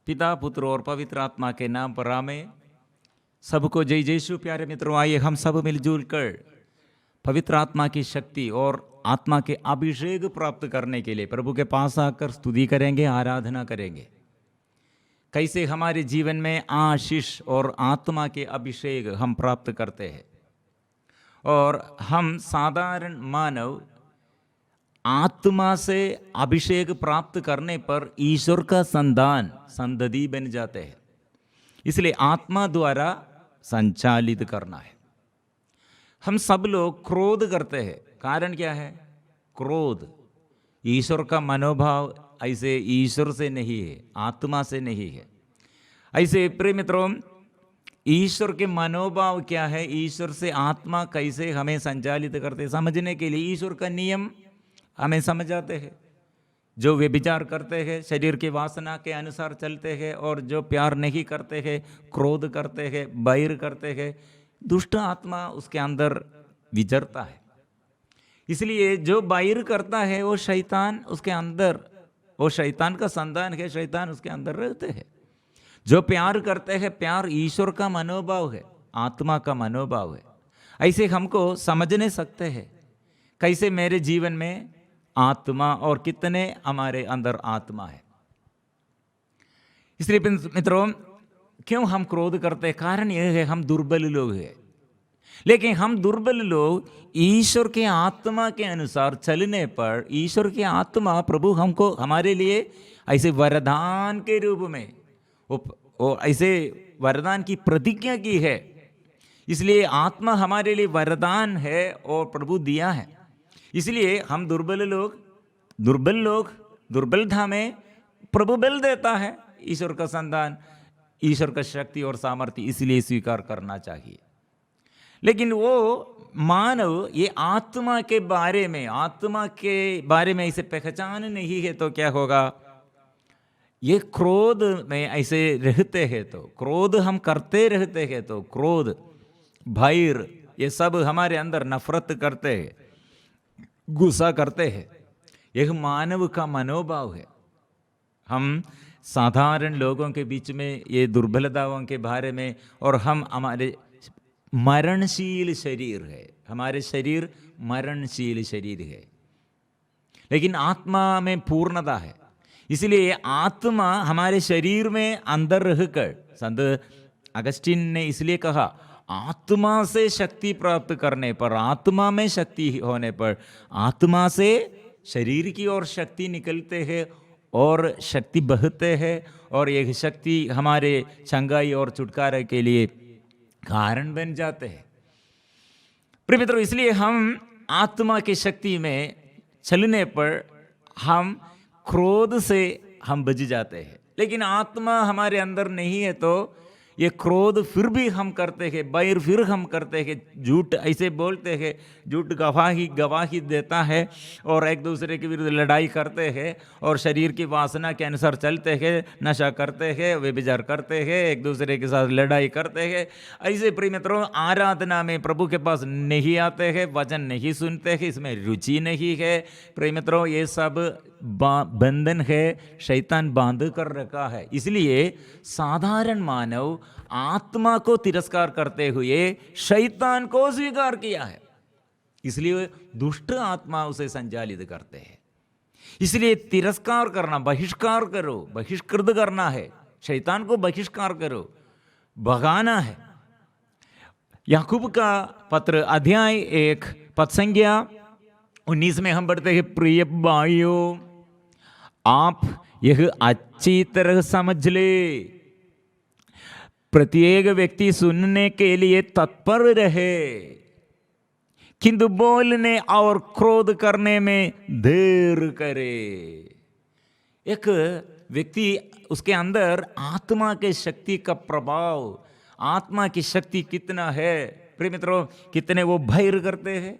पिता, पुत्र और पवित्र आत्मा के नाम पर आमीन। सबको जय यीशु। प्यारे मित्रों, आइए हम सब मिलजुल कर पवित्र आत्मा की शक्ति और आत्मा के अभिषेक प्राप्त करने के लिए प्रभु के पास आकर स्तुति करेंगे, आराधना करेंगे। कैसे हमारे जीवन में आशीष और आत्मा के अभिषेक हम प्राप्त करते हैं, और हम साधारण मानव आत्मा से अभिषेक प्राप्त करने पर ईश्वर का संतति बन जाते हैं। इसलिए आत्मा द्वारा संचालित करना है। हम सब लोग क्रोध करते हैं। कारण क्या है? क्रोध। ईश्वर का मनोभाव ऐसे ईश्वर से नहीं है, आत्मा से नहीं है। ऐसे प्रिय मित्रों, ईश्वर के मनोभाव क्या है, ईश्वर से आत्मा कैसे हमें संचालित करते, समझने के लिए ईश्वर का नियम हमें समझ आते हैं। जो व्यभिचार करते हैं, शरीर की वासना के अनुसार चलते हैं, और जो प्यार नहीं करते हैं, क्रोध करते हैं, बैर करते हैं, दुष्ट आत्मा उसके अंदर विचरता है। इसलिए जो बैर करता है वो शैतान उसके अंदर, वो शैतान का संतान है, शैतान उसके अंदर रहते हैं। जो प्यार करते हैं, प्यार ईश्वर का मनोभाव है, आत्मा का मनोभाव है। ऐसे हमको समझ नहीं सकते हैं कैसे मेरे जीवन में आत्मा और कितने हमारे अंदर आत्मा है। इसलिए मित्रों, क्यों हम क्रोध करते हैं? कारण यह है हम दुर्बल लोग हैं। लेकिन हम दुर्बल लोग ईश्वर के आत्मा के अनुसार चलने पर ईश्वर की आत्मा प्रभु हमको हमारे लिए ऐसे वरदान के रूप में वो ऐसे वरदान की प्रतिज्ञा की है। इसलिए आत्मा हमारे लिए वरदान है और प्रभु दिया है। इसलिए हम दुर्बलता में प्रभु बल देता है। ईश्वर का संतान, ईश्वर का शक्ति और सामर्थ्य इसलिए स्वीकार करना चाहिए। लेकिन वो मानव ये आत्मा के बारे में ऐसे पहचान नहीं है तो क्या होगा? ये क्रोध में ऐसे रहते हैं तो, क्रोध हम करते रहते हैं तो, क्रोध, भय, ये सब हमारे अंदर नफरत करते हैं, गुस्सा करते हैं। यह मानव का मनोभाव है। हम साधारण लोगों के बीच में ये दुर्बलताओं के बारे में, और हम हमारे मरणशील शरीर है, हमारे शरीर मरणशील शरीर है, लेकिन आत्मा में पूर्णता है। इसलिए आत्मा हमारे शरीर में अंदर रहकर, संत अगस्टीन ने इसलिए कहा, आत्मा से शक्ति प्राप्त करने पर, आत्मा में शक्ति होने पर, आत्मा से शरीर की ओर शक्ति निकलते हैं और शक्ति बहते हैं, और यह शक्ति हमारे चंगाई और छुटकारे के लिए कारण बन जाते हैं। प्रिय मित्रों, इसलिए हम आत्मा की शक्ति में चलने पर हम क्रोध से हम बच जाते हैं। लेकिन आत्मा हमारे अंदर नहीं है तो ये क्रोध फिर भी हम करते हैं, बैर फिर हम करते हैं, झूठ ऐसे बोलते हैं, झूठ गवाही देता है, और एक दूसरे के विरुद्ध लड़ाई करते हैं, और शरीर की वासना के अनुसार चलते हैं, नशा करते हैं, व्यभिचार करते हैं, एक दूसरे के साथ लड़ाई करते हैं। ऐसे प्रिय मित्रों, आराधना में प्रभु के पास नहीं आते हैं, वचन नहीं सुनते हैं, इसमें रुचि नहीं है। प्रिय मित्रों, ये सब बंधन है, शैतान बांध कर रखा है। इसलिए साधारण मानव आत्मा को तिरस्कार करते हुए शैतान को स्वीकार किया है। इसलिए दुष्ट आत्मा उसे संचालित करते हैं। इसलिए तिरस्कार करना, बहिष्कार करो, बहिष्कृत करना है, शैतान को बहिष्कार करो, भगाना है। याकूब का पत्र अध्याय 1 पद संख्या 19 में हम पढ़ते हैं, प्रिय भाइयों, आप यह अच्छी तरह समझ ले, प्रत्येक व्यक्ति सुनने के लिए तत्पर रहे, किंतु बोलने और क्रोध करने में देर करे। एक व्यक्ति, उसके अंदर आत्मा के शक्ति का प्रभाव, आत्मा की शक्ति कितना है प्रिय मित्रों, कितने वो भय करते हैं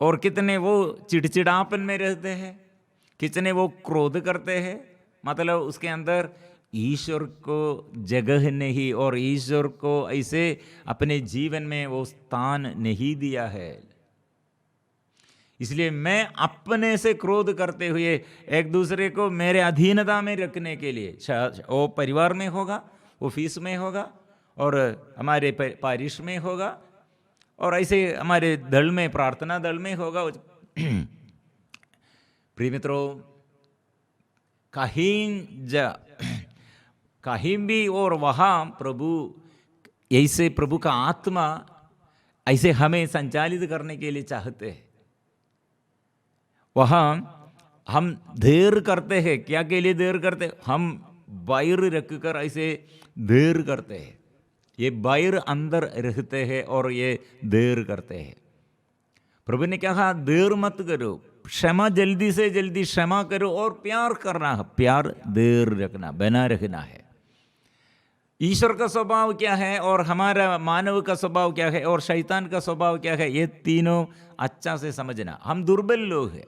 और कितने वो चिड़चिड़ापन में रहते हैं, कितने वो क्रोध करते हैं। मतलब उसके अंदर ईश्वर को जगह नहीं और ईश्वर को ऐसे अपने जीवन में वो स्थान नहीं दिया है। इसलिए मैं अपने से क्रोध करते हुए एक दूसरे को मेरे अधीनता में रखने के लिए, वो परिवार में होगा, ऑफिस में होगा, और हमारे पारिश में होगा, और ऐसे हमारे दल में, प्रार्थना दल में होगा। प्रिय मित्रों, कहीं भी और वहाँ प्रभु, ऐसे प्रभु का आत्मा ऐसे हमें संचालित करने के लिए चाहते हैं। वहाँ हम देर करते हैं, क्या के लिए देर करते हैं? हम बाहर रख कर ऐसे देर करते हैं। ये बाहर अंदर रहते हैं और ये देर करते हैं। प्रभु ने कहा देर मत करो, क्षमा जल्दी से जल्दी क्षमा करो, और प्यार करना है, प्यार देर रखना, बना रखना है। ईश्वर का स्वभाव क्या है और हमारा मानव का स्वभाव क्या है और शैतान का स्वभाव क्या है, ये तीनों अच्छा से समझना। हम दुर्बल लोग हैं,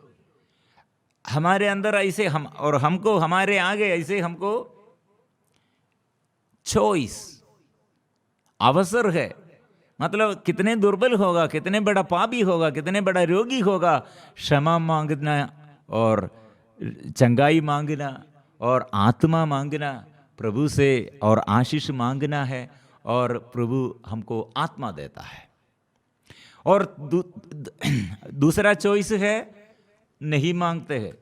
हमारे अंदर ऐसे हम, और हमको हमारे आगे ऐसे हमको चॉइस, अवसर है। मतलब कितने दुर्बल होगा, कितने बड़ा पापी होगा, कितने बड़ा रोगी होगा, क्षमा मांगना और चंगाई मांगना और आत्मा मांगना प्रभु से, और आशीष मांगना है, और प्रभु हमको आत्मा देता है। और दूसरा चॉइस है, नहीं मांगते हैं,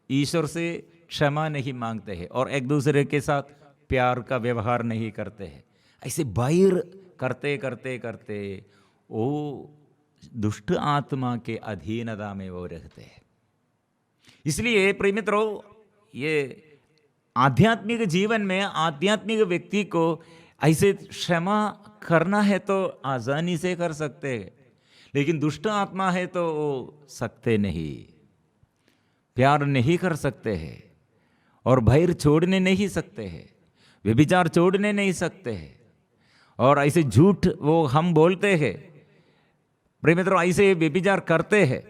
ईश्वर से क्षमा नहीं मांगते हैं, और एक दूसरे के साथ प्यार का व्यवहार नहीं करते हैं। ऐसे बाहर करते करते करते वो दुष्ट आत्मा के अधीनता में वो रहते हैं। इसलिए प्रिय मित्रों, ये आध्यात्मिक जीवन में आध्यात्मिक व्यक्ति को ऐसे क्षमा करना है तो आसानी से कर सकते हैं, लेकिन दुष्ट आत्मा है तो वो सकते नहीं, प्यार नहीं कर सकते हैं, और भय छोड़ने नहीं सकते हैं, व्यभिचार छोड़ने नहीं सकते हैं, और ऐसे झूठ वो हम बोलते हैं। प्रिय मित्रों, ऐसे व्यभिचार करते हैं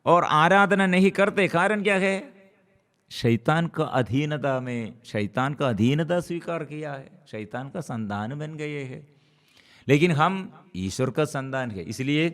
और आराधना नहीं करते। कारण क्या है? शैतान का अधीनता में, शैतान का अधीनता स्वीकार किया है, शैतान का संतान बन गए हैं। लेकिन हम ईश्वर का संतान है। इसलिए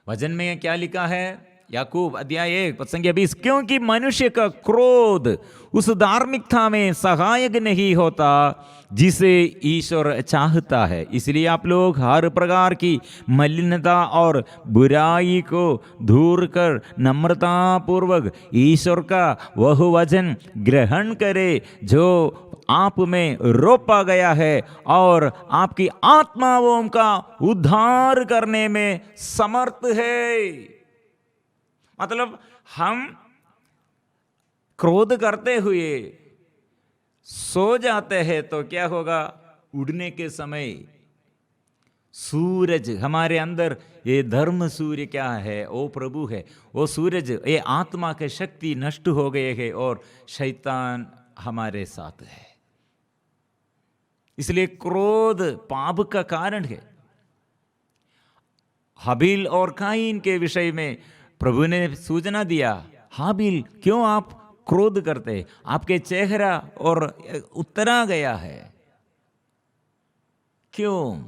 वचन में क्या लिखा है? याकूब अध्याय 1 पद संख्या 20, क्योंकि मनुष्य का क्रोध उस धार्मिकता में सहायक नहीं होता जिसे ईश्वर चाहता है। इसलिए आप लोग हर प्रकार की मलिनता और बुराई को दूर कर नम्रता पूर्वक ईश्वर का वह वचन ग्रहण करें जो आप में रोपा गया है और आपकी आत्माओं का उद्धार करने में समर्थ है। मतलब हम क्रोध करते हुए सो जाते हैं तो क्या होगा? उड़ने के समय सूरज हमारे अंदर, ये धर्म सूर्य क्या है? वो प्रभु है। वो सूरज, ये आत्मा के शक्ति नष्ट हो गए हैं और शैतान हमारे साथ है। इसलिए क्रोध पाप का कारण है। हाबिल और काइन के विषय में प्रभु ने सूचना दिया, हाबिल क्यों आप क्रोध करते? आपके चेहरा और उतरा गया है। क्यों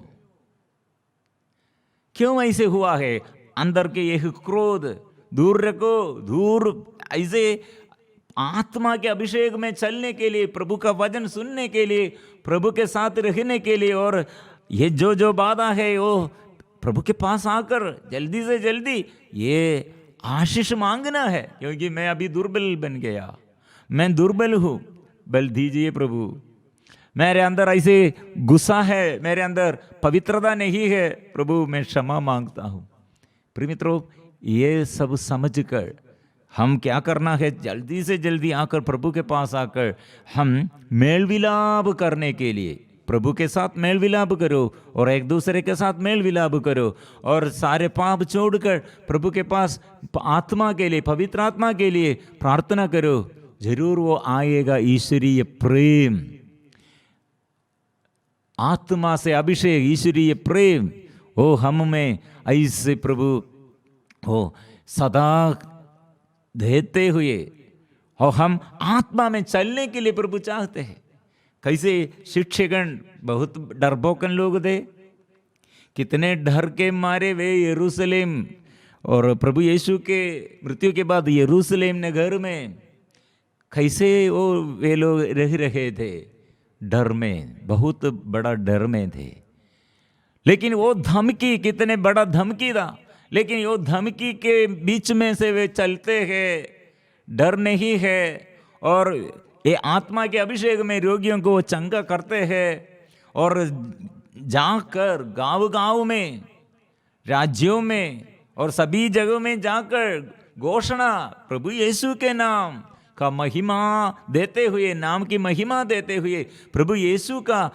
ऐसे हुआ है? अंदर के यह क्रोध दूर रखो, दूर। ऐसे आत्मा के अभिषेक में चलने के लिए, प्रभु का वचन सुनने के लिए, प्रभु के साथ रहने के लिए, और ये जो बाधा है वो प्रभु के पास आकर जल्दी से जल्दी ये आशीष मांगना है। क्योंकि मैं अभी दुर्बल बन गया, मैं दुर्बल हूँ, बल दीजिए प्रभु। मेरे अंदर ऐसे गुस्सा है, मेरे अंदर पवित्रता नहीं है, प्रभु मैं क्षमा मांगता हूँ। प्रिय मित्रों, ये सब समझकर हम क्या करना है? जल्दी से जल्दी आकर प्रभु के पास आकर हम मेल विलाप करने के लिए, प्रभु के साथ मेल विलाप करो और एक दूसरे के साथ मेल विलाप करो, और सारे पाप छोड़कर प्रभु के पास आत्मा के लिए, पवित्र आत्मा के लिए प्रार्थना करो। जरूर वो आएगा। ईश्वरीय प्रेम, आत्मा से अभिषेक, ईश्वरीय प्रेम वो हम में ऐसे प्रभु हो सदा देते हुए, और हम आत्मा में चलने के लिए प्रभु चाहते हैं। कैसे शिक्षकगण बहुत डरपोकन लोग थे, कितने डर के मारे वे यरूशलेम और प्रभु यीशु के मृत्यु के बाद यरूशलेम नगर में कैसे वे लोग रह रहे थे, डर में, बहुत बड़ा डर में थे। लेकिन वो धमकी, कितने बड़ा धमकी था, लेकिन वो धमकी के बीच में से वे चलते हैं, डर नहीं है, और ये आत्मा के अभिषेक में रोगियों को वो चंगा करते हैं। और जाकर गांव में, राज्यों में और सभी जगहों में जाकर घोषणा प्रभु यीशु के नाम का महिमा देते हुए, नाम की महिमा देते हुए, प्रभु यीशु का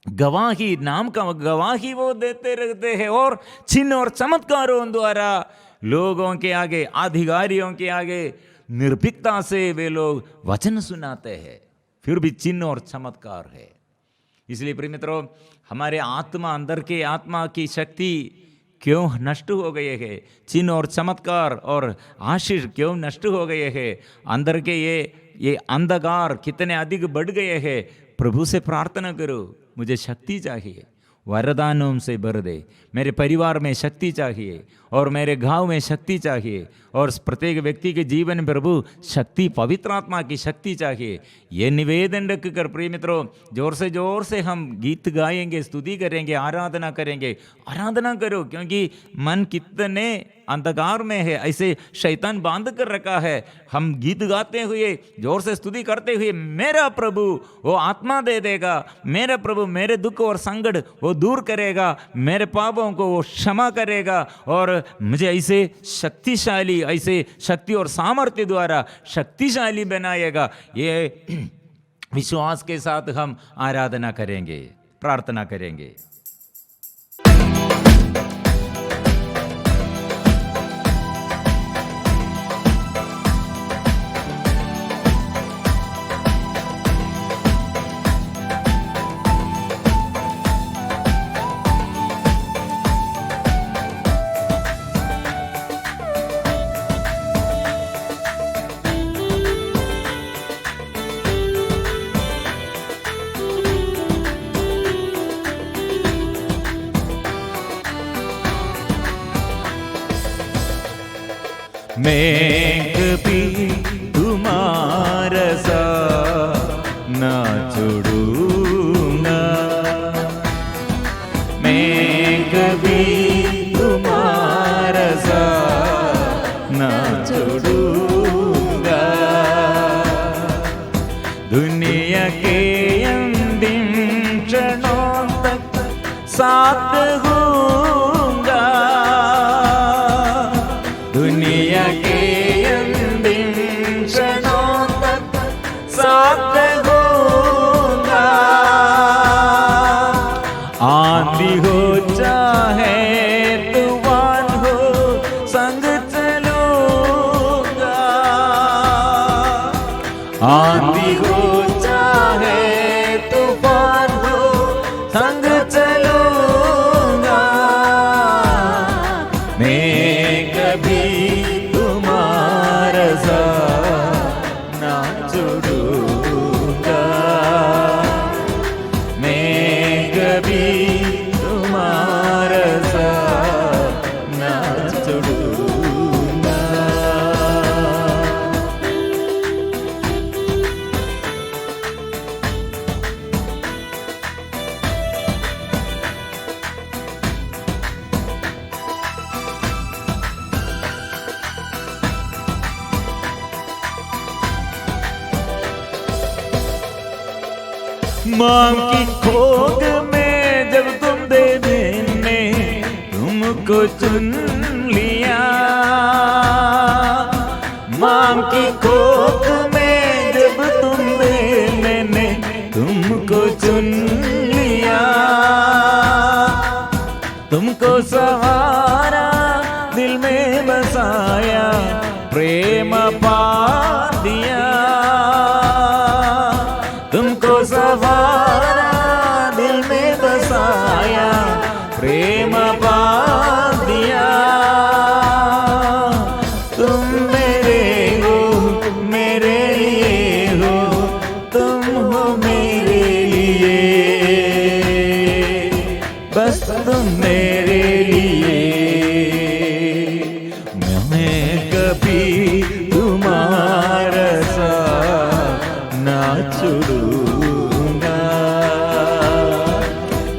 गवाही, नाम का गवाही वो देते रहते हैं। और चिन्ह और चमत्कारों द्वारा लोगों के आगे, अधिकारियों के आगे निर्भीकता से वे लोग वचन सुनाते हैं। फिर भी चिन्ह और चमत्कार है। इसलिए प्रिय मित्रों, हमारे आत्मा, अंदर के आत्मा की शक्ति क्यों नष्ट हो गए है, चिन्ह और चमत्कार और आशीष क्यों नष्ट हो गए हैं, अंदर के ये अंधकार कितने अधिक बढ़ गए हैं। प्रभु से प्रार्थना करो, मुझे शक्ति चाहिए, वरदानों से भर दे। मेरे परिवार में शक्ति चाहिए और मेरे गांव में शक्ति चाहिए और प्रत्येक व्यक्ति के जीवन में प्रभु शक्ति, पवित्र आत्मा की शक्ति चाहिए। ये निवेदन रखकर प्रिय मित्रों, जोर से हम गीत गाएंगे, स्तुति करेंगे, आराधना करेंगे। आराधना करो, क्योंकि मन कितने अंधकार में है, ऐसे शैतान बांध कर रखा है। हम गीत गाते हुए, जोर से स्तुति करते हुए, मेरा प्रभु वो आत्मा दे देगा, मेरा प्रभु मेरे दुख और संकट वो दूर करेगा, मेरे पापों को वो क्षमा करेगा और मुझे ऐसे शक्तिशाली, ऐसे शक्ति और सामर्थ्य द्वारा शक्तिशाली बनाएगा। ये विश्वास के साथ हम आराधना करेंगे, प्रार्थना करेंगे। मैं कभी तुम्हारा सा ना छोड़ूंगा, मैं कभी तुम्हारा सा ना छोड़ूंगा। दुनिया के अंतिम क्षणों तक साथ होऊंगा, दुनिया के अंतिम क्षणों तक साथ होऊंगा। आंधी हो चाहे तूफान हो, संग चलूंगा। आंधी हो चाहे तूफान हो, संग चलूंगा। मैं कभी तुम्हारा सा ना छोड़ूंगा, मैं कभी तुम्हारा सा ना छोड़ूंगा। माँ की खोग में जब तुम देने ने तुमको चुन लिया, माँ की खोग में जब तुम देने ने तुमको चुन लिया। तुमको सहारा दिल में बसाया, प्रेम पा दिया। तुमको सहारा दिल में बसाया, प्रेम पा दिया। तुम मेरे हो, मेरे लिए हो, तुम हो मेरे लिए, बस तुम मेरे लिए छोड़ूंगा,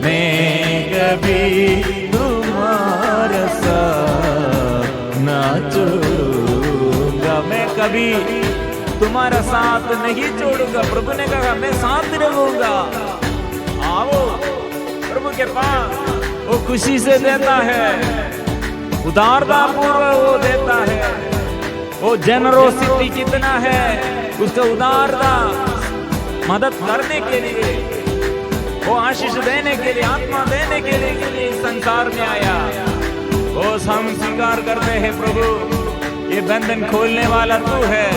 मैं कभी तुम्हारा साथ ना छोड़ूंगा, मैं कभी तुम्हारा साथ नहीं छोड़ूंगा। प्रभु ने कहा मैं साथ रहूंगा। आओ प्रभु के पास, वो खुशी से देता है, उदारता पूर्वक वो देता है। वो जेनरोसिटी कितना है, उसका उदारता मदद करने के लिए, वो आशीष देने के लिए, आत्मा देने के लिए इस संसार में आया। वो हम स्वीकार करते हैं प्रभु, ये बंधन खोलने वाला तू है।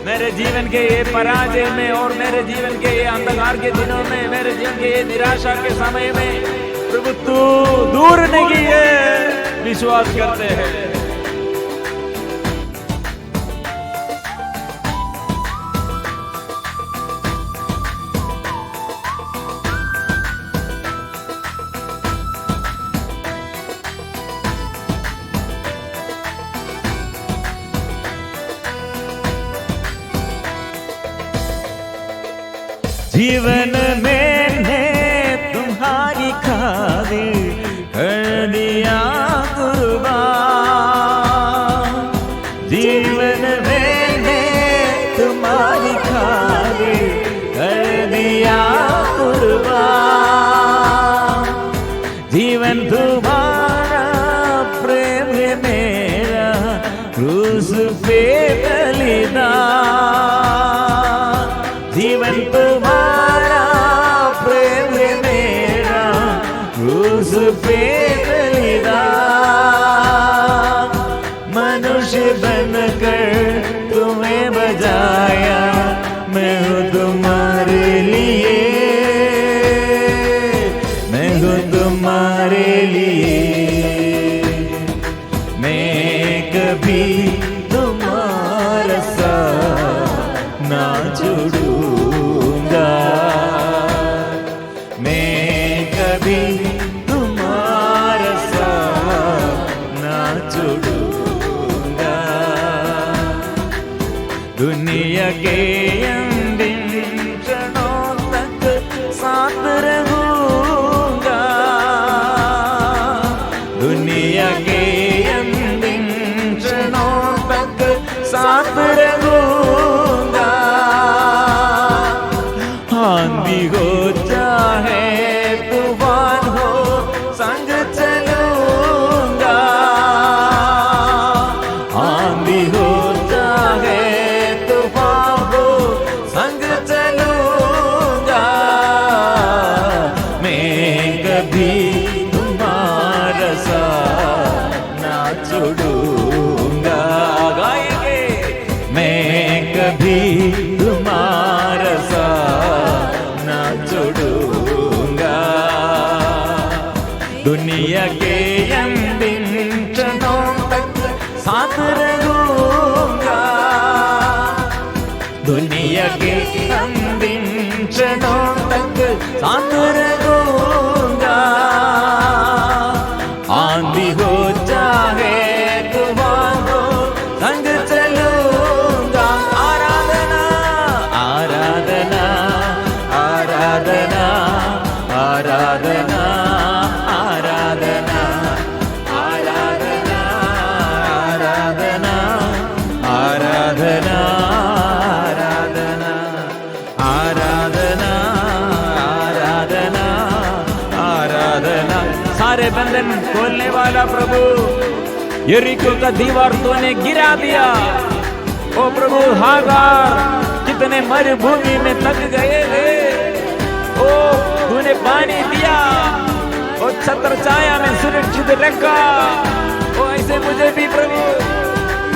मेरे जीवन के ये पराजय में और मेरे जीवन के ये अंधकार के दिनों में, मेरे जीवन के ये निराशा के समय में प्रभु तू दूर नहीं है, विश्वास करते हैं। जीवन मैंने तुम्हारी खातिर कर दिया कुर्बान, जीवन मैंने तुम्हारी खातिर कर दिया कुर्बान, जीवन तुम्हारा प्रेम है मेरा क्रूस पे बलिदान, जीवन तुम्हारा प्रेम है मेरा क्रूस पे बलिदान, मनुष्य बनकर तुम्हें बजाया, मैं हूँ तुम्हारे लिए, मैं हूँ तुम्हारे लिए, मैं कभी तुम्हारा साथ ना छोड़ूंगा, मैं कभी तुम्हारा साथ ना छोड़ूंगा, दुनिया के अंतिम क्षणों तक साथ रहूंगा, दुनिया के अंतिम क्षणों तक साथ रहूंगा, आंधी हो चाहे तूफान हो संग चलूंगा, आंधी हो चाहे तूफान हो संग चलूंगा, मैं कभी तुम्हारा साथ ना छोड़ूंगा, गाएंगे मैं कभी तुम्हारा साथ ना छोड़ूंगा, दुनिया के अंतिम क्षणों तक साथ रहूंगा, दुनिया के अंतिम क्षणों तक साथ रहूंगा, आंधी हो चाहे तूफान हो संग चलूंगा, आराधना आराधना आराधना आराधना आराधना आराधना आराधना आराधना आराधना आराधना आराधना, सारे बंधन खोलने वाला प्रभु, यरीको का दीवार तूने गिरा दिया। ओ प्रभु, हागार कितने मरुभूमि में तक गए थे, ओ तूने पानी दिया, ओ छत्र छाया में सुरक्षित रखा। ओ ऐसे मुझे भी प्रभु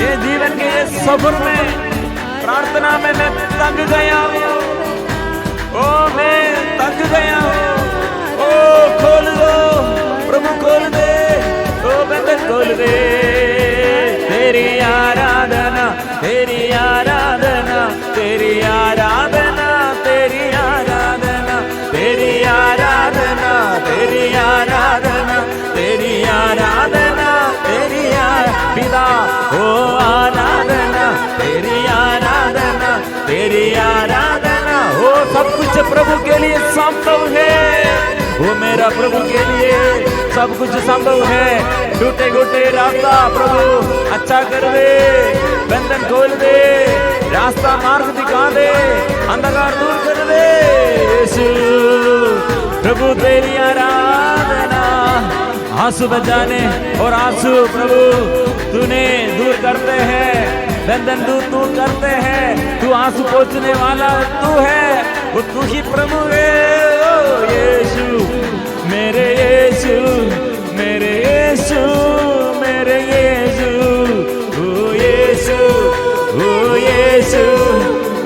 ये जीवन के ये सफर में प्रार्थना में मैं तक गया हूँ, ओ मैं तक गया हूँ। ओ खोल दो प्रभु, खोल दे, ओ बंधन खोल दे। तेरी आराधना, तेरी आराधना, तेरी आराधना, तेरी आराधना, तेरी आराधना, तेरी आराधना, तेरी आराधना, तेरी पिता ओ आराधना, तेरी आराधना, तेरी आराधना। प्रभु के लिए संभव है। वो मेरा प्रभु के लिए सब कुछ संभव है। टूटे घुटे रास्ता प्रभु अच्छा कर दे, बंधन खोल दे, रास्ता मार्ग दिखा दे, अंधकार दूर कर दे। यीशु प्रभु तेरी आराधना। आंसू बचाने और आंसू प्रभु तूने दूर करते हैं, बंधन दूर करते हैं। तू आंसू पोंछने वाला तू है, वो तू ही प्रभु है। ओ यीशु मेरे यीशु, मेरे यीशु, मेरे यीशु, ओ यीशु, ओ यीशु,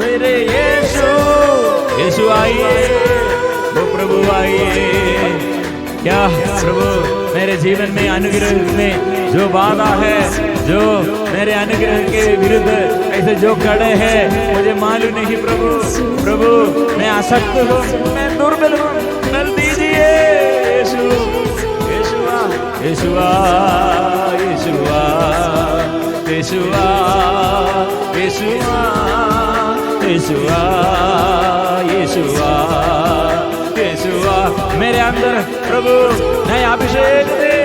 मेरे यीशु। यीशु आइए, वो प्रभु आइए। क्या प्रभु मेरे जीवन में अनुग्रह में जो बाधा है, जो मेरे अनुग्रह के विरुद्ध ऐसे जो खड़े हैं, मुझे मालूम नहीं प्रभु। प्रभु मैं आसक्त हूँ, मैं दुर्बल हूँ, बल दीजिए। यीशु यीशुआ यीशुआ यीशुआ यीशुआ यीशुआ यीशुआ यीशुआ यीशुआ। मेरे अंदर प्रभु नया अभिषेक दे,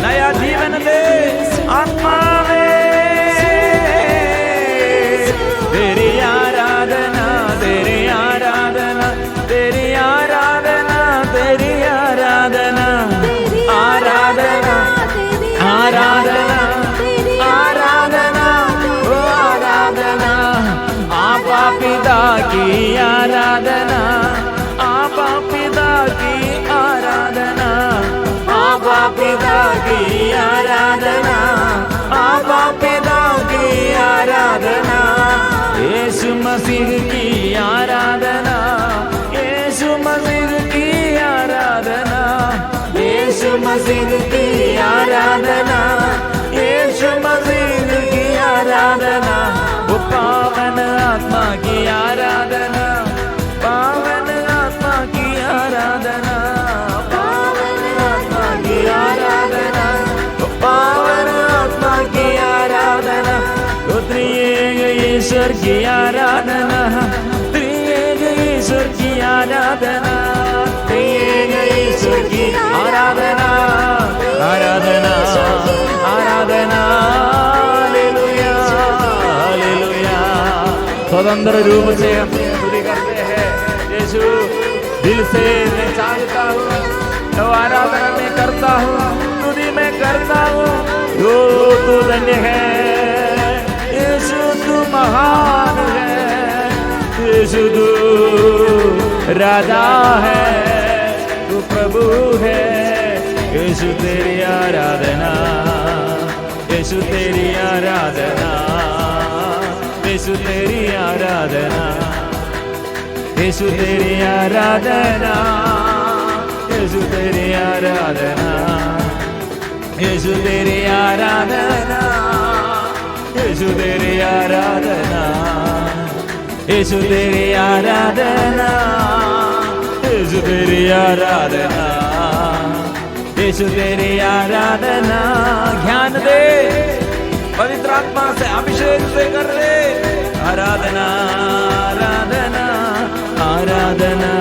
नया जीवन दे, आत्मा में तेरी आराधना, तेरी आराधना, तेरी आराधना, तेरी आराधना, आराधना, आराधना, आराधना, ओ आराधना। आपा पिता की आराधना, आपा पिता की आराधना, आपा पिता की आराधना, आपा पिता की आराधना। यीशु मसीह की आराधना, यीशु मसीह की आराधना, यीशु मसीह की आराधना, यीशु मसीह की आराधना। वो पावन आत्मा की आराधना, पावन आत्मा की आराधना, पावन आत्मा की आराधना, पावन आत्मा की आराधना। त्रिएक ईश्वर की आराधना, त्रिएक ईश्वर की आराधना, त्रिएक ईश्वर की आराधना, आराधना, आराधना। हालेलुया, हालेलुया। स्वतंत्र रूप से हम स्तुति करते हैं। यीशु दिल से मैं चाहता हूँ, तो आराधना में करता हूँ, स्तुति में करता हूँ। जो तू धन्य है, यीशु तू महान है, यीशु तू राजा है, तू प्रभु है। यीशु तेरी आराधना, यीशु तेरी आराधना, यीशु तेरी आराधना, यीशु तेरी आराधना, यीशु तेरी आराधना, यीशु तेरी आराधना, यीशु तेरी आराधना, यीशु तेरी आराधना, यीशु तेरी आराधना, यीशु तेरी आराधना। ज्ञान दे, पवित्र आत्मा से अभिषेक से कर दे। आराधना, आराधना, आराधना,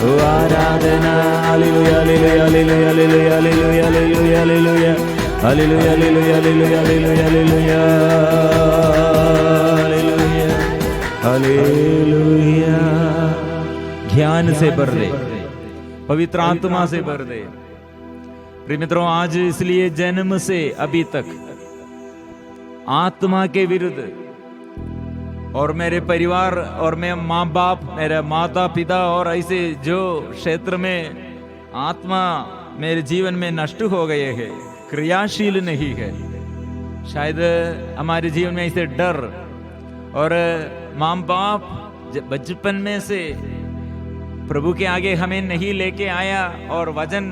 ओ आराधना। हालेलुया, हालेलुया, हालेलुया, हालेलुया, हालेलुया, हालेलुया, हालेलुया, हालेलुया, हालेलुया, हालेलुया, हालेलुया, हालेलुया। ज्ञान से भर दे, पवित्र आत्मा से भर दे। प्रिय मित्रों, आज इसलिए जन्म से अभी तक आत्मा के विरुद्ध और मेरे परिवार और मेरे माँ बाप, मेरे माता पिता और ऐसे जो क्षेत्र में आत्मा मेरे जीवन में नष्ट हो गए हैं, क्रियाशील नहीं है। शायद हमारे जीवन में ऐसे डर और माँ बाप बचपन में से प्रभु के आगे हमें नहीं लेके आया और वचन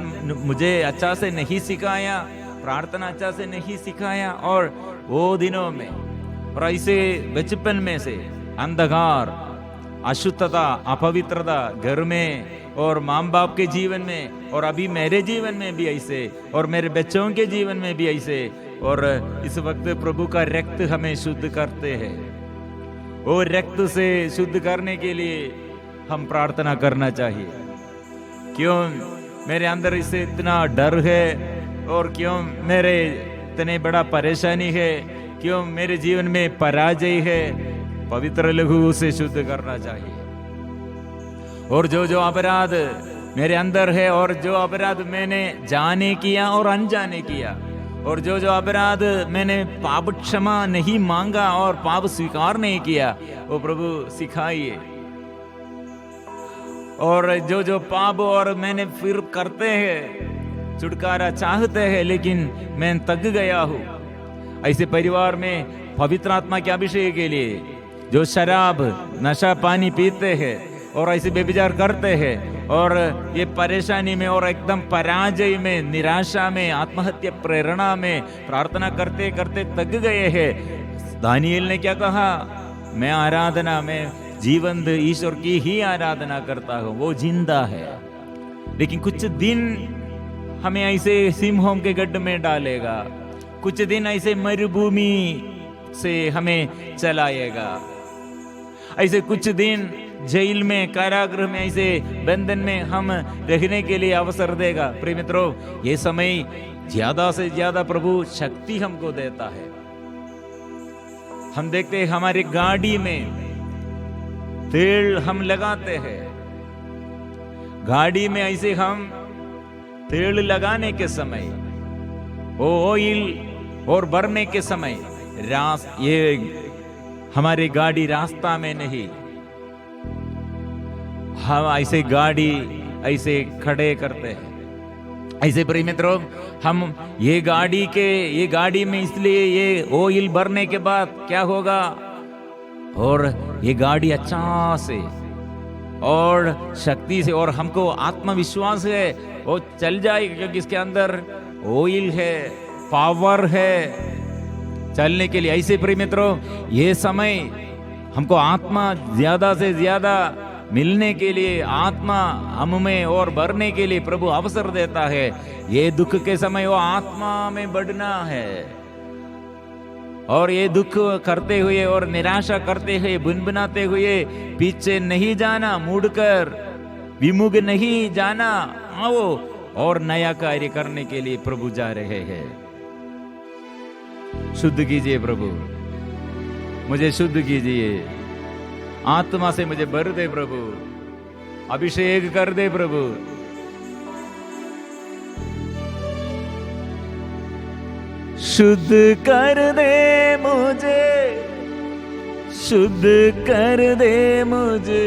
मुझे अच्छा से नहीं सिखाया, प्रार्थना अच्छा से नहीं सिखाया। और वो दिनों में और ऐसे बचपन में से अंधकार, अशुद्धता, अपवित्रता घर में और माँ बाप के जीवन में, और अभी मेरे जीवन में भी ऐसे, और मेरे बच्चों के जीवन में भी ऐसे। और इस वक्त प्रभु का रक्त हमें शुद्ध करते हैं। वो रक्त से शुद्ध करने के लिए हम प्रार्थना करना चाहिए। क्यों मेरे अंदर इससे इतना डर है, और क्यों मेरे इतने बड़ा परेशानी है, क्यों मेरे जीवन में पराजय है। पवित्र लहू से शुद्ध करना चाहिए। और जो जो अपराध मेरे अंदर है, और जो अपराध मैंने जाने किया और अनजाने किया, और जो जो अपराध मैंने पाप क्षमा नहीं मांगा और पाप स्वीकार नहीं किया, वो प्रभु सिखाइए। और जो जो पाप और मैंने फिर करते हैं, छुटकारा चाहते हैं, लेकिन मैं थक गया हूँ, ऐसे परिवार में पवित्र आत्मा के अभिषेक के लिए जो शराब नशा पानी पीते हैं और ऐसे बेविचार करते हैं, और ये परेशानी में और एकदम पराजय में, निराशा में, आत्महत्या प्रेरणा में प्रार्थना करते करते थक गए हैं। दानिएल ने क्या कहा? मैं आराधना में जीवंत ईश्वर की ही आराधना करता हूँ, वो जिंदा है। लेकिन कुछ दिन हमें ऐसे सिंहों के गड्ढे में डालेगा, कुछ दिन ऐसे मरुभूमि से हमें चलाएगा, ऐसे कुछ दिन जेल में, कारागृह में, ऐसे बंधन में हम रहने के लिए अवसर देगा। प्रिय मित्रों, ये समय ज्यादा से ज्यादा प्रभु शक्ति हमको देता है। हम देखते हैं हमारी गाड़ी में तेल हम लगाते हैं, गाड़ी में ऐसे हम तेल लगाने के समय, ऑयल और भरने के समय ये हमारी गाड़ी रास्ता में नहीं, हम ऐसे गाड़ी ऐसे खड़े करते हैं। ऐसे प्रिय मित्रों, हम ये गाड़ी में इसलिए ये ऑयल भरने के बाद क्या होगा, और ये गाड़ी अच्छा से और शक्ति से, और हमको आत्मविश्वास है वो चल जाएगी, क्योंकि इसके अंदर ऑयल है, पावर है चलने के लिए। ऐसे प्रिय मित्रों, ये समय हमको आत्मा ज्यादा से ज्यादा मिलने के लिए, आत्मा हम में और भरने के लिए प्रभु अवसर देता है। ये दुख के समय वो आत्मा में बढ़ना है, और ये दुख करते हुए और निराशा करते हुए, बुनबुनाते हुए पीछे नहीं जाना, मुड़कर विमुख नहीं जाना। आओ और नया कार्य करने के लिए प्रभु जा रहे हैं। शुद्ध कीजिए प्रभु, मुझे शुद्ध कीजिए, आत्मा से मुझे भर दे प्रभु, अभिषेक कर दे प्रभु। शुद्ध कर दे मुझे, शुद्ध कर दे मुझे,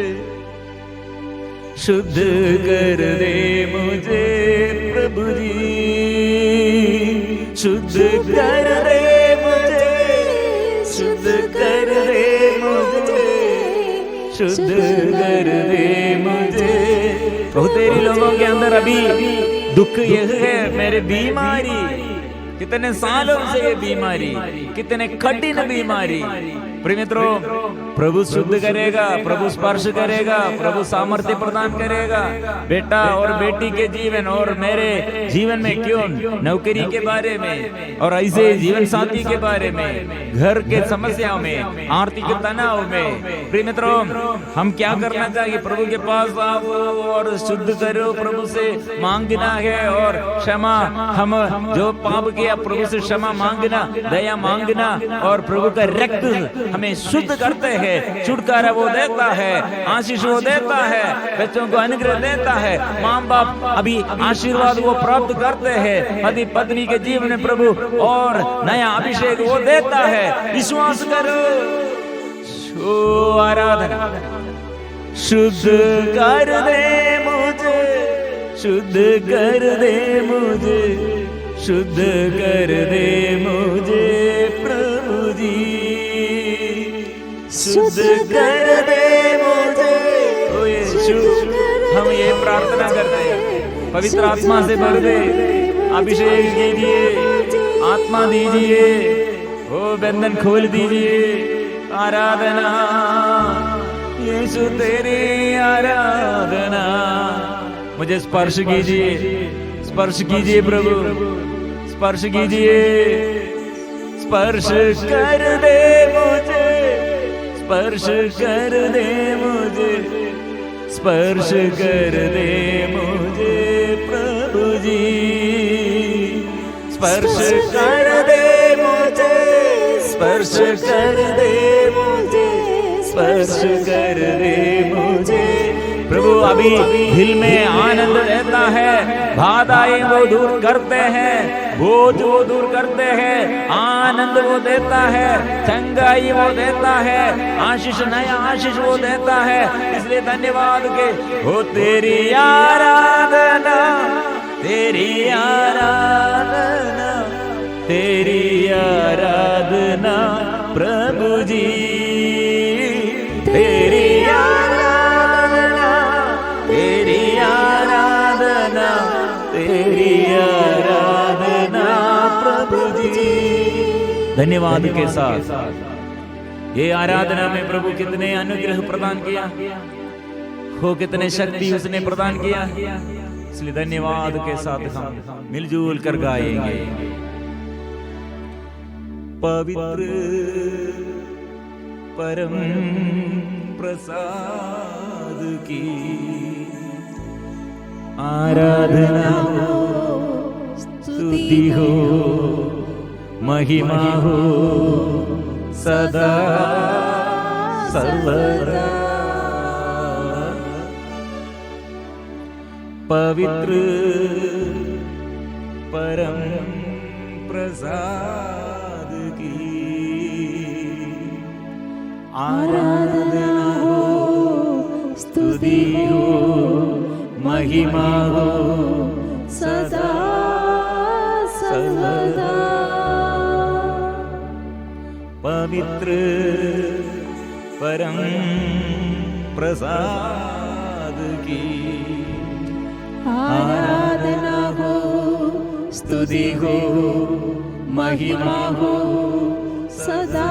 शुद्ध कर दे मुझे प्रभु जी, शुद्ध कर दे मुझे, शुद्ध कर दे मुझे, शुद्ध कर दे मुझे। बहुत तेरी लोगों के अंदर अभी दुख यह है, मेरे बीमारी, कितने सालों से ये बीमारी, कितने कठिन बीमारी। प्रिय मित्रों, प्रभु शुद्ध करेगा, प्रभु स्पर्श करेगा, प्रभु सामर्थ्य प्रदान करेगा। बेटा और बेटी के जीवन और मेरे जीवन में, क्यों नौकरी के बारे में और ऐसे जीवन साथी के बारे में, घर के समस्याओं में, आर्थिक तनाव में, प्रिय मित्रों, हम क्या करना चाहिए? प्रभु के पास आओ और शुद्ध करो, प्रभु से मांगना है और क्षमा, हम जो पाप किया प्रभु से क्षमा मांगना, दया मांगना, और प्रभु का रक्त हमें शुद्ध करते हैं। छुटकारा वो देता है, आशीष वो देता है, बच्चों को अनुग्रह देता है, माँ बाप अभी आशीर्वाद वो प्राप्त करते हैं, पति पत्नी के जीवन में प्रभु और नया अभिषेक वो देता है। विश्वास करो, आराधना। शुद्ध कर दे मुझे, शुद्ध कर दे मुझे, शुद्ध कर दे मुझे प्रभु जी, शुद्ध कर दे मुझे। हम ये प्रार्थना करते हैं, पवित्र आत्मा से भर दे, अभिषेक कीजिए, आत्मा दीजिए, वो बंधन खोल दीजिए। आराधना यीशु तेरी आराधना। मुझे स्पर्श कीजिए, स्पर्श कीजिए प्रभु, स्पर्श कीजिए, स्पर्श कर दे मुझे, स्पर्श कर दे मुझे, स्पर्श कर दे मुझे प्रभु जी, स्पर्श कर दे मुझे, स्पर्श कर दे मुझे, स्पर्श कर दे मुझे। प्रभु अभी दिल में आनंद रहता है, बाधाएं वो दूर करते हैं, बोझ वो दूर करते हैं, आनंद वो देता है, चंगाई वो देता है, आशीष नया आशीष वो देता है। इसलिए धन्यवाद के हो तेरी आराधना, तेरी आराधना, तेरी आराधना प्रभु जी, तेरी आराधना, तेरी आराधना, तेरी आराधना प्रभु जी। धन्यवाद के साथ ये आराधना में प्रभु कितने अनुग्रह प्रदान किया हो, कितने शक्ति उसने प्रदान किया। इसलिए धन्यवाद के साथ हम मिलजुल कर गाएंगे। पवित्र परम प्रसाद की आराधना हो, स्तुति हो, महिमा हो सदा सर्वदा। पवित्र परम प्रसाद की आराधना हो, स्तुति हो, महिमा हो सदा सर्वदा। पवित्र परम प्रसाद की आराधना हो, स्तुति हो, महिमा हो सदा